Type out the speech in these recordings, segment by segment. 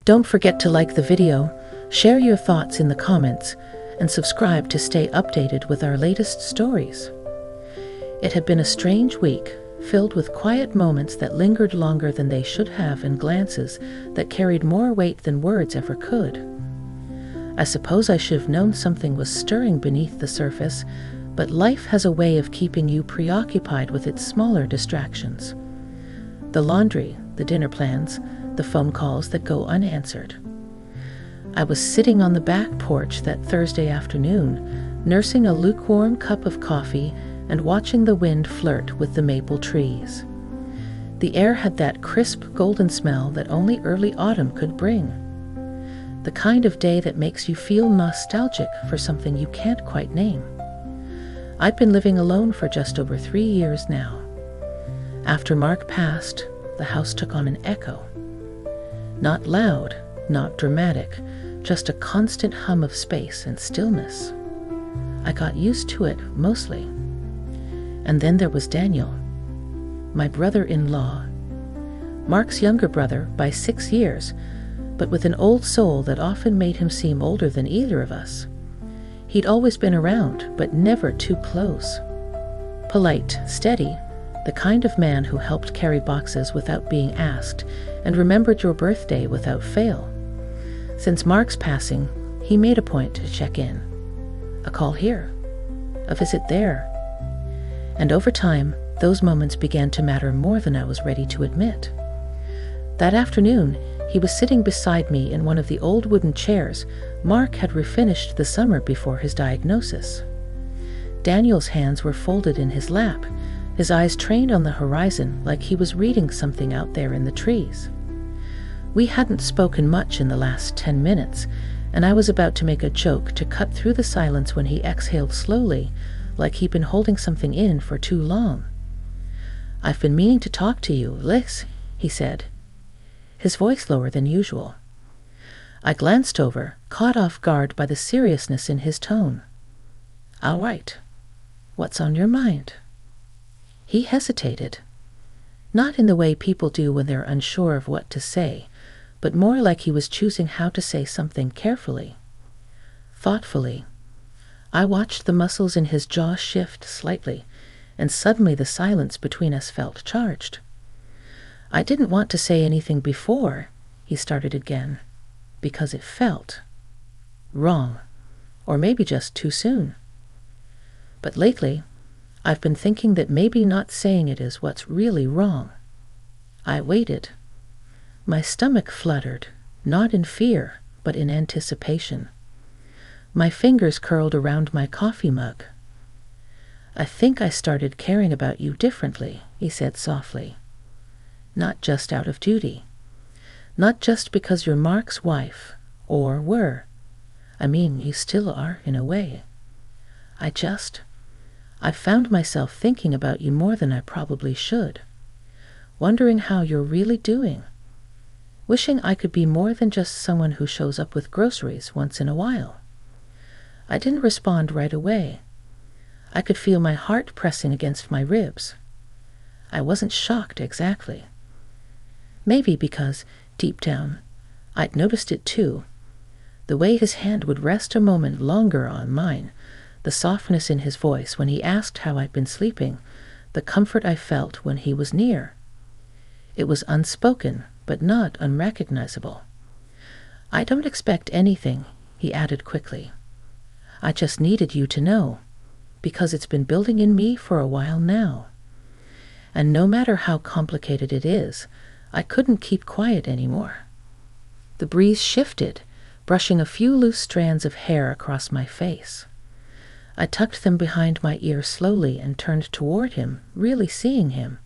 Don't forget to like the video, share your thoughts in the comments, and subscribe to stay updated with our latest stories. It had been a strange week, filled with quiet moments that lingered longer than they should have and glances that carried more weight than words ever could. I suppose I should have known something was stirring beneath the surface, but life has a way of keeping you preoccupied with its smaller distractions. The laundry, the dinner plans, the phone calls that go unanswered. I was sitting on the back porch that Thursday afternoon, nursing a lukewarm cup of coffee and watching the wind flirt with the maple trees. The air had that crisp golden smell that only early autumn could bring. The kind of day that makes you feel nostalgic for something you can't quite name. I'd been living alone for just over 3 years now. After Mark passed, the house took on an echo. Not loud, not dramatic, just a constant hum of space and stillness. I got used to it, mostly. And then there was Daniel, my brother-in-law. Mark's younger brother by 6 years, but with an old soul that often made him seem older than either of us. He'd always been around, but never too close. Polite, steady, the kind of man who helped carry boxes without being asked and remembered your birthday without fail. Since Mark's passing, he made a point to check in. A call here, a visit there. And over time, those moments began to matter more than I was ready to admit. That afternoon, he was sitting beside me in one of the old wooden chairs Mark had refinished the summer before his diagnosis. Daniel's hands were folded in his lap, his eyes trained on the horizon like he was reading something out there in the trees. We hadn't spoken much in the last 10 minutes, and I was about to make a joke to cut through the silence when he exhaled slowly, like he'd been holding something in for too long. "I've been meaning to talk to you, Liz," he said, his voice lower than usual. I glanced over, caught off guard by the seriousness in his tone. "All right. What's on your mind?" He hesitated. Not in the way people do when they're unsure of what to say, but more like he was choosing how to say something carefully, thoughtfully. I watched the muscles in his jaw shift slightly, and suddenly the silence between us felt charged. "I didn't want to say anything before," he started again, "because it felt wrong, or maybe just too soon. But lately, I've been thinking that maybe not saying it is what's really wrong." I waited. My stomach fluttered, not in fear, but in anticipation. My fingers curled around my coffee mug. "I think I started caring about you differently," he said softly. "Not just out of duty. Not just because you're Mark's wife, or were. I mean, you still are, in a way. I found myself thinking about you more than I probably should. Wondering how you're really doing. Wishing I could be more than just someone who shows up with groceries once in a while." I didn't respond right away. I could feel my heart pressing against my ribs. I wasn't shocked exactly. Maybe because, deep down, I'd noticed it too. The way his hand would rest a moment longer on mine, the softness in his voice when he asked how I'd been sleeping, the comfort I felt when he was near. It was unspoken, but not unrecognizable. "I don't expect anything," he added quickly. "I just needed you to know, because it's been building in me for a while now. And no matter how complicated it is, I couldn't keep quiet anymore." The breeze shifted, brushing a few loose strands of hair across my face. I tucked them behind my ear slowly and turned toward him, really seeing him.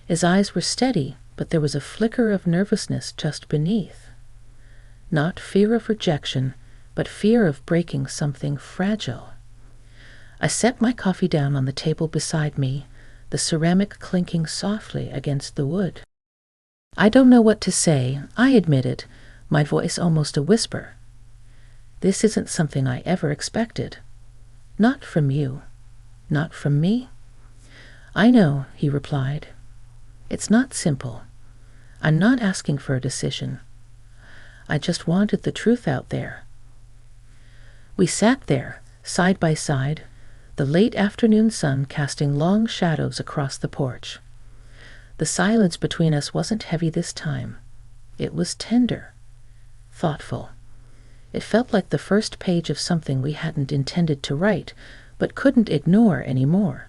His eyes were steady, but there was a flicker of nervousness just beneath. Not fear of rejection, but fear of breaking something fragile. I set my coffee down on the table beside me, the ceramic clinking softly against the wood. "I don't know what to say," I admitted, my voice almost a whisper. "This isn't something I ever expected. Not from you. Not from me." "I know," he replied. "It's not simple. I'm not asking for a decision. I just wanted the truth out there. We sat there, side by side, the late afternoon sun casting long shadows across the porch. The silence between us wasn't heavy this time. It was tender, thoughtful. It felt like the first page of something we hadn't intended to write, but couldn't ignore anymore.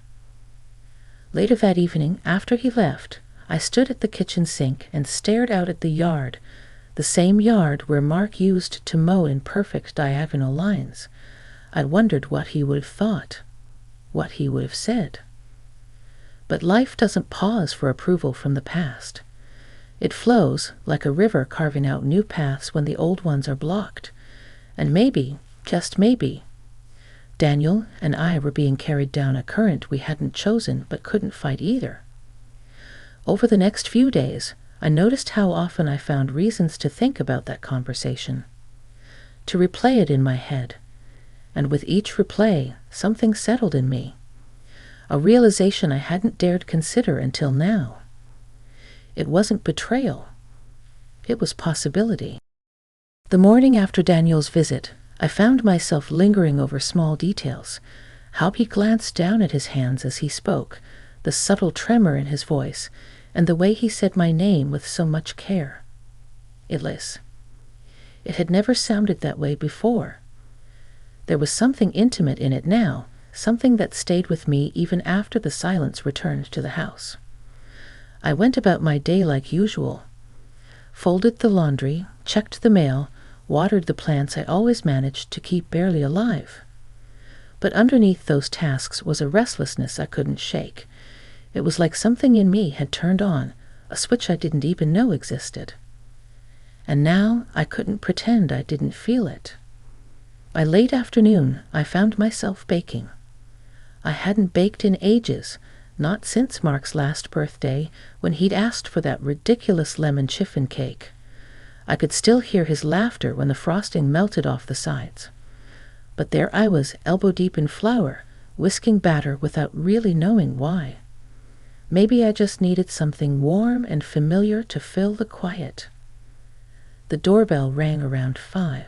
Later that evening, after he left, I stood at the kitchen sink and stared out at the yard, the same yard where Mark used to mow in perfect diagonal lines. I wondered what he would have thought, what he would have said. But life doesn't pause for approval from the past. It flows like a river carving out new paths when the old ones are blocked. And maybe, just maybe, Daniel and I were being carried down a current we hadn't chosen but couldn't fight either. Over the next few days, I noticed how often I found reasons to think about that conversation, to replay it in my head, and with each replay, something settled in me, a realization I hadn't dared consider until now. It wasn't betrayal. It was possibility. The morning after Daniel's visit, I found myself lingering over small details, how he glanced down at his hands as he spoke, the subtle tremor in his voice, and the way he said my name with so much care. Ellis. It had never sounded that way before. There was something intimate in it now, something that stayed with me even after the silence returned to the house. I went about my day like usual, folded the laundry, checked the mail, watered the plants I always managed to keep barely alive. But underneath those tasks was a restlessness I couldn't shake. It was like something in me had turned on, a switch I didn't even know existed. And now I couldn't pretend I didn't feel it. By late afternoon, I found myself baking. I hadn't baked in ages, not since Mark's last birthday, when he'd asked for that ridiculous lemon chiffon cake. I could still hear his laughter when the frosting melted off the sides. But there I was, elbow-deep in flour, whisking batter without really knowing why. Maybe I just needed something warm and familiar to fill the quiet. The doorbell rang around 5.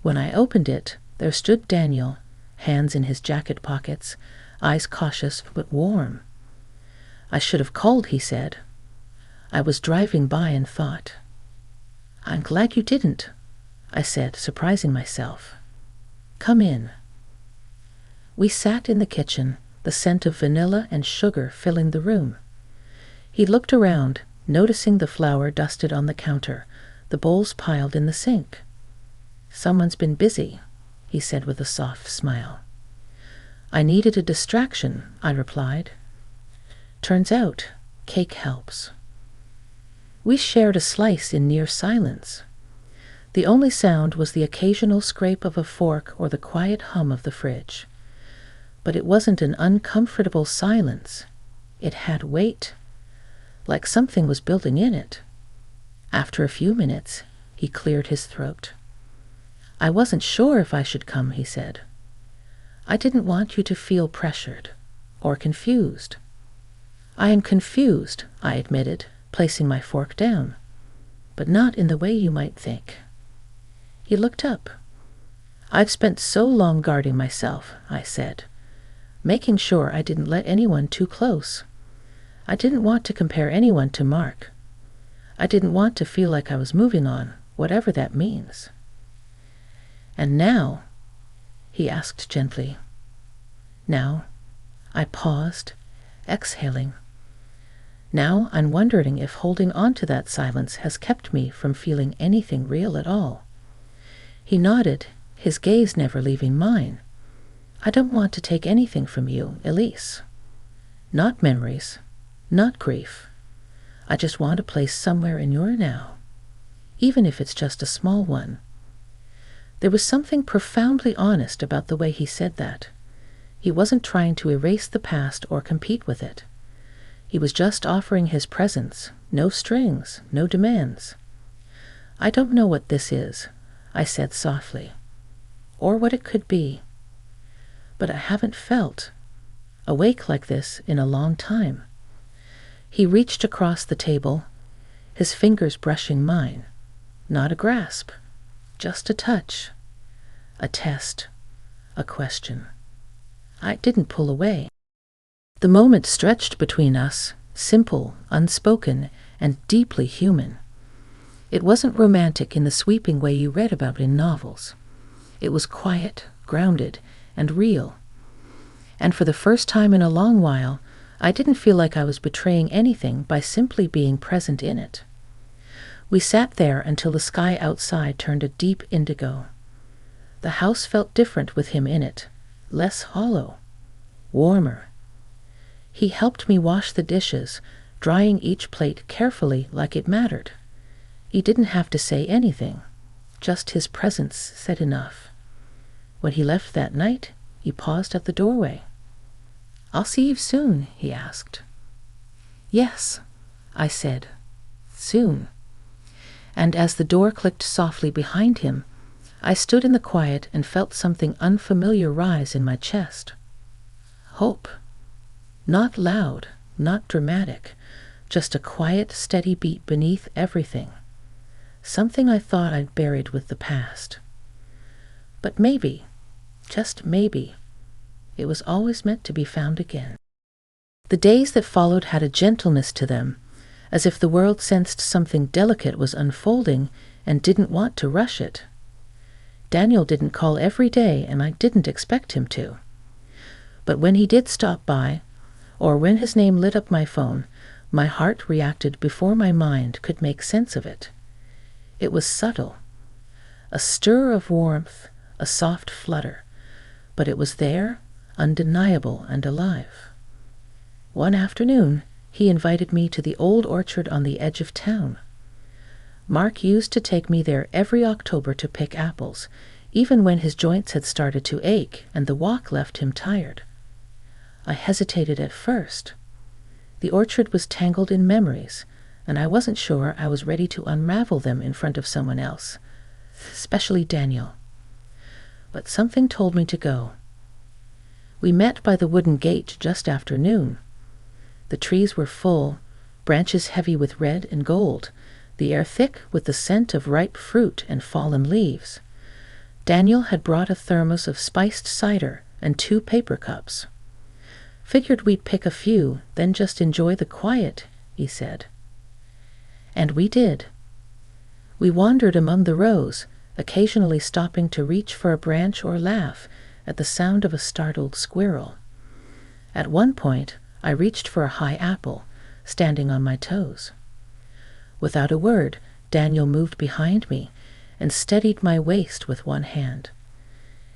When I opened it, there stood Daniel, hands in his jacket pockets, eyes cautious but warm. I should have called, he said. I was driving by and thought. I'm glad you didn't, I said, surprising myself. Come in. We sat in the kitchen, the scent of vanilla and sugar filling the room. He looked around, noticing the flour dusted on the counter, the bowls piled in the sink. Someone's been busy, he said with a soft smile. I needed a distraction, I replied. Turns out, cake helps. We shared a slice in near silence. The only sound was the occasional scrape of a fork or the quiet hum of the fridge. But it wasn't an uncomfortable silence. It had weight, like something was building in it. After a few minutes, he cleared his throat. I wasn't sure if I should come, he said. I didn't want you to feel pressured or confused. I am confused, I admitted, placing my fork down, but not in the way you might think. He looked up. I've spent so long guarding myself, I said, making sure I didn't let anyone too close. I didn't want to compare anyone to Mark. I didn't want to feel like I was moving on, whatever that means. And now, he asked gently. Now, I paused, exhaling. Now I'm wondering if holding on to that silence has kept me from feeling anything real at all. He nodded, his gaze never leaving mine. I don't want to take anything from you, Elise. Not memories, not grief. I just want a place somewhere in your now, even if it's just a small one. There was something profoundly honest about the way he said that. He wasn't trying to erase the past or compete with it. He was just offering his presence, no strings, no demands. I don't know what this is, I said softly, or what it could be. But I haven't felt awake like this in a long time. He reached across the table, his fingers brushing mine. Not a grasp, just a touch, a test, a question. I didn't pull away. The moment stretched between us, simple, unspoken, and deeply human. It wasn't romantic in the sweeping way you read about in novels. It was quiet, grounded, and real. And for the first time in a long while, I didn't feel like I was betraying anything by simply being present in it. We sat there until the sky outside turned a deep indigo. The house felt different with him in it, less hollow, warmer. He helped me wash the dishes, drying each plate carefully like it mattered. He didn't have to say anything, just his presence said enough. When he left that night, he paused at the doorway. "I'll see you soon," he asked. "Yes," I said, "soon." And as the door clicked softly behind him, I stood in the quiet and felt something unfamiliar rise in my chest. Hope. Not loud, not dramatic, just a quiet, steady beat beneath everything. Something I thought I'd buried with the past. But maybe, just maybe, it was always meant to be found again. The days that followed had a gentleness to them, as if the world sensed something delicate was unfolding and didn't want to rush it. Daniel didn't call every day, and I didn't expect him to. But when he did stop by, or when his name lit up my phone, my heart reacted before my mind could make sense of it. It was subtle, a stir of warmth, a soft flutter, but it was there, undeniable and alive. One afternoon, he invited me to the old orchard on the edge of town. Mark used to take me there every October to pick apples, even when his joints had started to ache and the walk left him tired. I hesitated at first. The orchard was tangled in memories, and I wasn't sure I was ready to unravel them in front of someone else, especially Daniel. But something told me to go. We met by the wooden gate just after noon. The trees were full, branches heavy with red and gold, the air thick with the scent of ripe fruit and fallen leaves. Daniel had brought a thermos of spiced cider and 2 paper cups. "Figured we'd pick a few, then just enjoy the quiet," he said. And we did. We wandered among the rows, occasionally stopping to reach for a branch or laugh at the sound of a startled squirrel. At one point, I reached for a high apple, standing on my toes. Without a word, Daniel moved behind me and steadied my waist with one hand.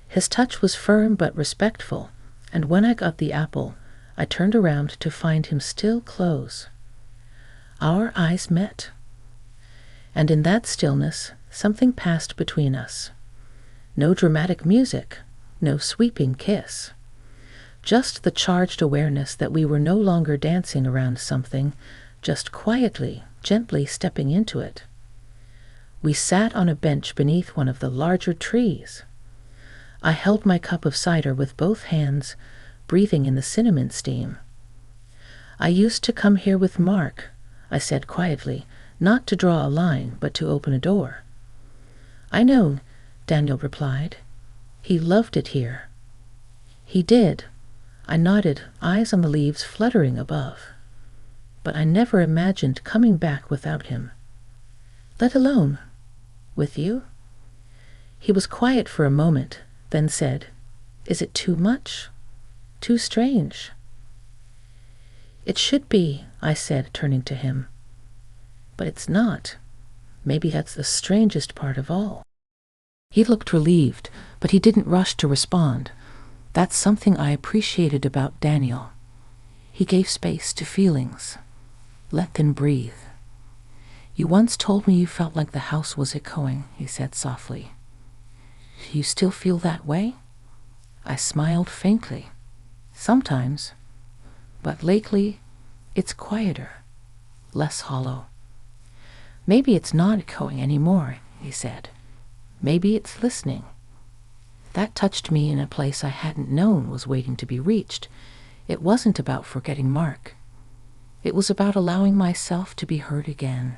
His touch was firm but respectful, and when I got the apple, I turned around to find him still close. Our eyes met, and in that stillness, something passed between us. No dramatic music, no sweeping kiss. Just the charged awareness that we were no longer dancing around something, just quietly, gently stepping into it. We sat on a bench beneath one of the larger trees. I held my cup of cider with both hands, breathing in the cinnamon steam. "I used to come here with Mark," I said quietly, not to draw a line, but to open a door. "I know," Daniel replied. "He loved it here." "He did." I nodded, eyes on the leaves fluttering above. But I never imagined coming back without him. "Let alone with you?" He was quiet for a moment, then said, "Is it too much? Too strange?" "It should be," I said, turning to him. "But it's not. Maybe that's the strangest part of all." He looked relieved, but he didn't rush to respond. That's something I appreciated about Daniel. He gave space to feelings. Let them breathe. "You once told me you felt like the house was echoing," he said softly. "Do you still feel that way?" I smiled faintly. "Sometimes. But lately, it's quieter, less hollow." "Maybe it's not echoing anymore," he said. "Maybe it's listening." That touched me in a place I hadn't known was waiting to be reached. It wasn't about forgetting Mark. It was about allowing myself to be heard again,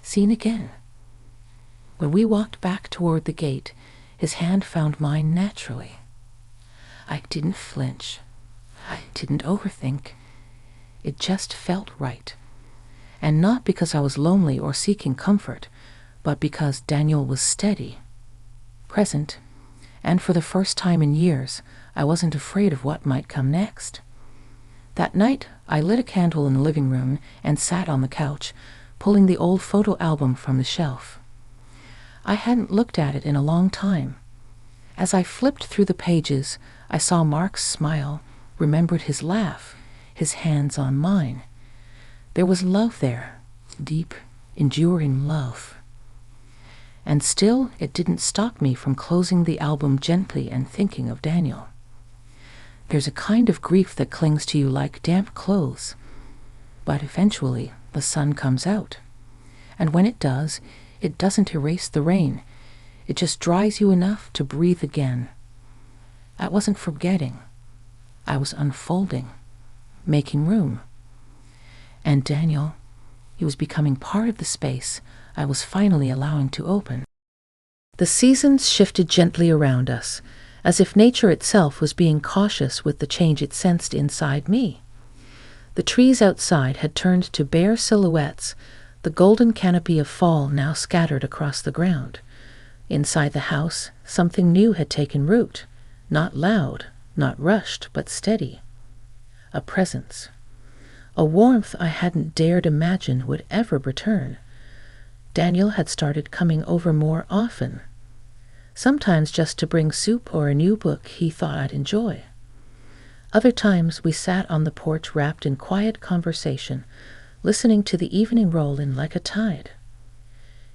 seen again. When we walked back toward the gate, his hand found mine naturally. I didn't flinch. I didn't overthink. It just felt right. And not because I was lonely or seeking comfort, but because Daniel was steady, present, and for the first time in years, I wasn't afraid of what might come next. That night, I lit a candle in the living room and sat on the couch, pulling the old photo album from the shelf. I hadn't looked at it in a long time. As I flipped through the pages, I saw Mark's smile, remembered his laugh, his hands on mine. There was love there, deep, enduring love. And still, it didn't stop me from closing the album gently and thinking of Daniel. There's a kind of grief that clings to you like damp clothes. But eventually, the sun comes out. And when it does, it doesn't erase the rain. It just dries you enough to breathe again. I wasn't forgetting. I was unfolding, making room. And Daniel, he was becoming part of the space I was finally allowing to open. The seasons shifted gently around us, as if nature itself was being cautious with the change it sensed inside me. The trees outside had turned to bare silhouettes, the golden canopy of fall now scattered across the ground. Inside the house, something new had taken root, not loud, not rushed, but steady. A presence. A warmth I hadn't dared imagine would ever return. Daniel had started coming over more often, sometimes just to bring soup or a new book he thought I'd enjoy. Other times we sat on the porch wrapped in quiet conversation, listening to the evening roll in like a tide.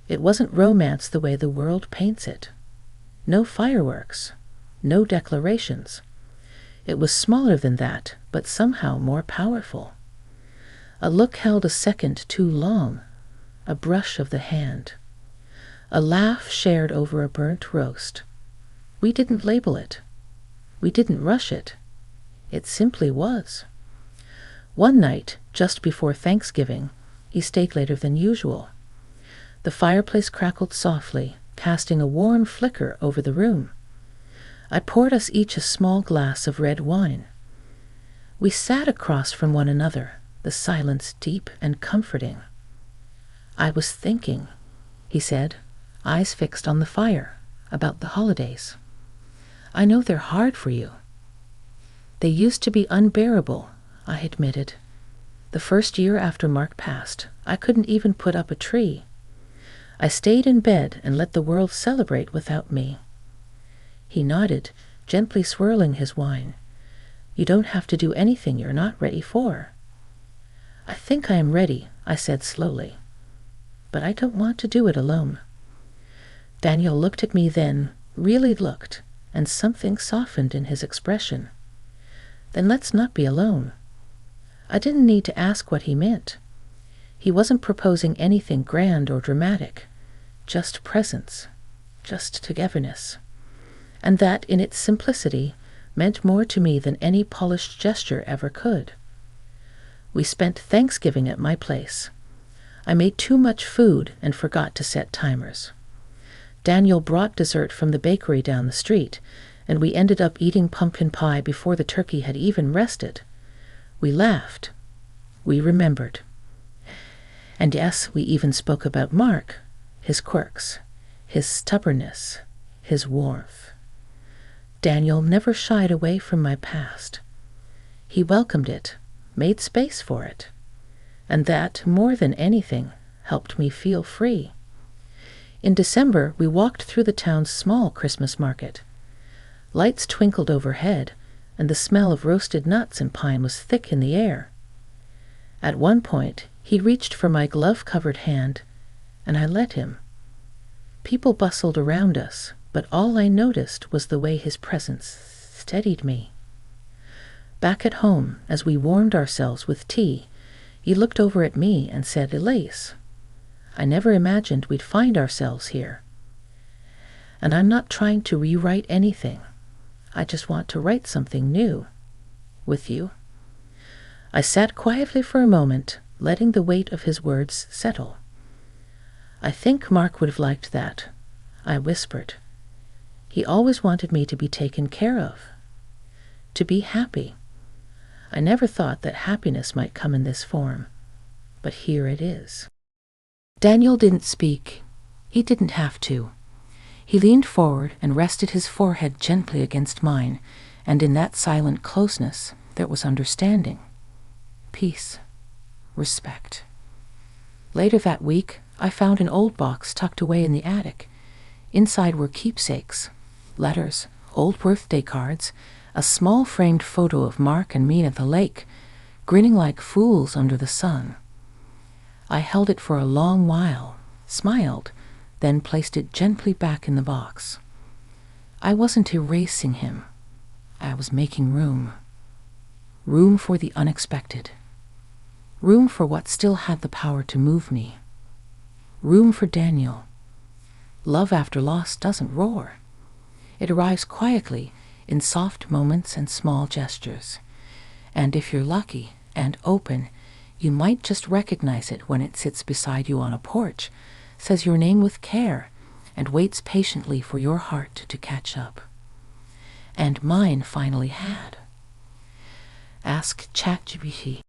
It wasn't romance the way the world paints it. No fireworks, no declarations. It was smaller than that, but somehow more powerful. A look held a second too long, a brush of the hand. A laugh shared over a burnt roast. We didn't label it. We didn't rush it. It simply was. One night, just before Thanksgiving, he stayed later than usual. The fireplace crackled softly, casting a warm flicker over the room. I poured us each a small glass of red wine. We sat across from one another, the silence deep and comforting. "I was thinking," he said, eyes fixed on the fire, "about the holidays. I know they're hard for you." "They used to be unbearable," I admitted. "The first year after Mark passed, I couldn't even put up a tree. I stayed in bed and let the world celebrate without me." He nodded, gently swirling his wine. "You don't have to do anything you're not ready for." "I think I am ready," I said slowly. "But I don't want to do it alone." Daniel looked at me then, really looked, and something softened in his expression. "Then let's not be alone." I didn't need to ask what he meant. He wasn't proposing anything grand or dramatic, just presence, just togetherness. And that, in its simplicity, meant more to me than any polished gesture ever could. We spent Thanksgiving at my place. I made too much food and forgot to set timers. Daniel brought dessert from the bakery down the street, and we ended up eating pumpkin pie before the turkey had even rested. We laughed. We remembered. And yes, we even spoke about Mark, his quirks, his stubbornness, his warmth. Daniel never shied away from my past. He welcomed it, made space for it. And that, more than anything, helped me feel free. In December, we walked through the town's small Christmas market. Lights twinkled overhead, and the smell of roasted nuts and pine was thick in the air. At one point, he reached for my glove-covered hand, and I let him. People bustled around us, but all I noticed was the way his presence steadied me. Back at home, as we warmed ourselves with tea, he looked over at me and said, "Elise, I never imagined we'd find ourselves here. And I'm not trying to rewrite anything. I just want to write something new. With you." I sat quietly for a moment, letting the weight of his words settle. "I think Mark would have liked that," I whispered. "He always wanted me to be taken care of, to be happy. I never thought that happiness might come in this form, but here it is." Daniel didn't speak. He didn't have to. He leaned forward and rested his forehead gently against mine, and in that silent closeness there was understanding, peace, respect. Later that week, I found an old box tucked away in the attic. Inside were keepsakes, letters, old birthday cards, a small framed photo of Mark and me at the lake, grinning like fools under the sun. I held it for a long while, smiled, then placed it gently back in the box. I wasn't erasing him. I was making room. Room for the unexpected. Room for what still had the power to move me. Room for Daniel. Love after loss doesn't roar. It arrives quietly in soft moments and small gestures. And if you're lucky and open, you might just recognize it when it sits beside you on a porch, says your name with care, and waits patiently for your heart to catch up. And mine finally had. Ask ChatGPT.